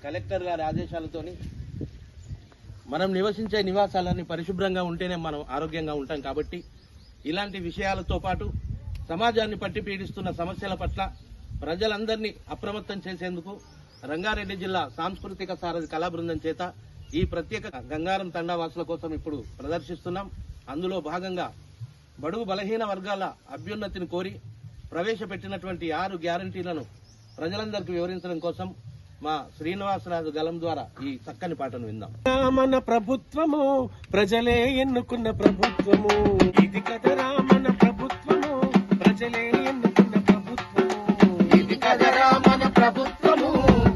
Collector గారి ఆదేశాలతోని మనం నివసించే నివాసాలన్నీ పరిశుభ్రంగా ఉంటేనే మనం ఆరోగ్యంగా ఉంటాం. కాబట్టి ఇలాంటి విషయాలతో పాటు సమాజాన్ని పట్టి పీడిస్తున్న సమస్యల పట్ల ప్రజలందరినీ అప్రమత్తం చేసేందుకు రంగారెడ్డి జిల్లా సాంస్కృతిక సారథి కళా బృందం చేత ఈ ప్రత్యేక గంగారం తండావాసుల కోసం ఇప్పుడు ప్రదర్శిస్తున్నాం. అందులో భాగంగా బడుగు బలహీన వర్గాల అభ్యున్నతిని కోరి ప్రవేశపెట్టినటువంటి 6 గ్యారంటీలను ప్రజలందరికీ వివరించడం కోసం మా శ్రీనివాసరాజు గలం ద్వారా ఈ చక్కని పాటను విందాం. మన ప్రభుత్వము ప్రజలే ఎన్నుకున్న ప్రభుత్వము, ఇది కదరా మన ప్రభుత్వము ప్రజలే ఎన్నుకున్న ప్రభుత్వము, ఇది కదరా మన ప్రభుత్వము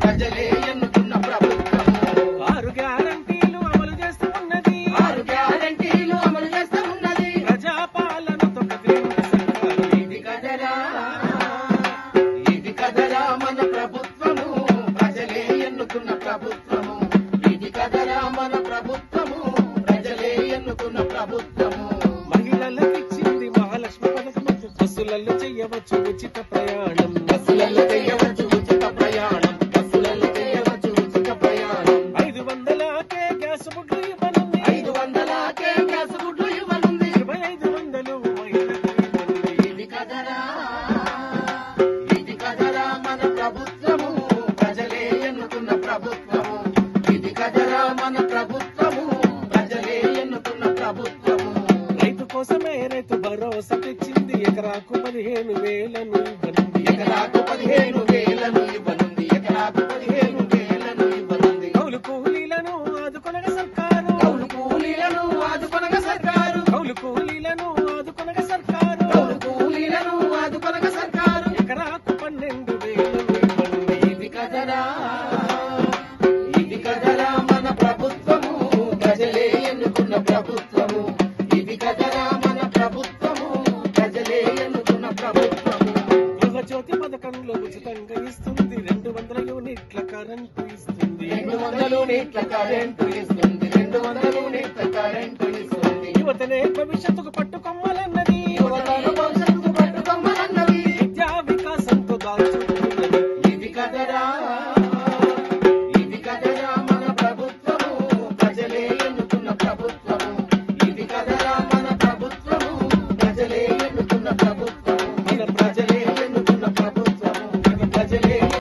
ప్రజలే ఎన్నుకున్న ప్రభుత్వము. 6 గ్యారంటీలు అమలు చేస్తూ ఉన్నది, 6 గ్యారంటీలు అమలు చేస్తూ ఉన్నది ప్రజాపాలనతో కదిలిన సర్కారు, ఇది కదరా మన ప్రభుత్వము ప్రజలే ఎన్నుకున్న ప్రభుత్వము, ఇది కదరా మన ప్రభుత్వము ప్రజలే ఎన్నుకున్న ప్రభుత్వము. మహిళలకు ఇచ్చింది మహాలక్ష్మి పథకం, బస్సులలో చేయవచ్చు ఉచిత ప్రయాణం, బస్సులలో చేయవచ్చు ఉచిత ప్రయాణం, బస్సులలో చేయవచ్చు ఉచిత ప్రయాణం. 500కే గ్యాస్ బుడ్లు ఇవ్వనుంది, 500కే గ్యాస్ గుడ్లు ఇవ్వనుంది, 2500 మహిళలకు ఇవ్వనుంది, ఇది కదరా మన ప్రభుత్వము ప్రజలే ఎన్నుకున్న ప్రభుత్వము, ఇది కదరా మన ప్రభుత్వము ప్రజలే ఎన్నుకున్న ప్రభుత్వము. రైతు కోసమే రైతు భరోసా తెచ్చింది, ఎకరాకు 15,000 ఇవ్వనుంది, ఎకరాకు 15,000 ఇవ్వనుంది, ఎకరాకు 15,000 ఇవ్వనుంది. కౌలు కూలీలను ఆదుకొనగా సర్కారు, కౌలు కూలీలను ఆదుకొనగా సర్కారు, కౌలు కూలీలను ఆదుకొనగా సర్కారు, కౌలు కూలీలను ఆదుకొనగా సర్కారు. ఎకరాకు 12,000 ఇవ్వనుంది, ఇది కదరా మన ప్రభుత్వము ప్రజలే ఎన్నుకున్న ప్రభుత్వము, ఇది కదరా మన ప్రభుత్వము ప్రజలే ఎన్నుకున్న ప్రభుత్వము. గృహజ్యోతి పథకంలో ఉచితంగా ఇస్తుంది, 200 యూనిట్ల కరెంటు ఇస్తుంది, 200 యూనిట్ల కరెంటు ఇస్తుంది, 200 యూనిట్ల కరెంటు ఇస్తుంది. యువతనే భవిష్యత్తుకు పట్టుకొమ్మలన్నది, యువతను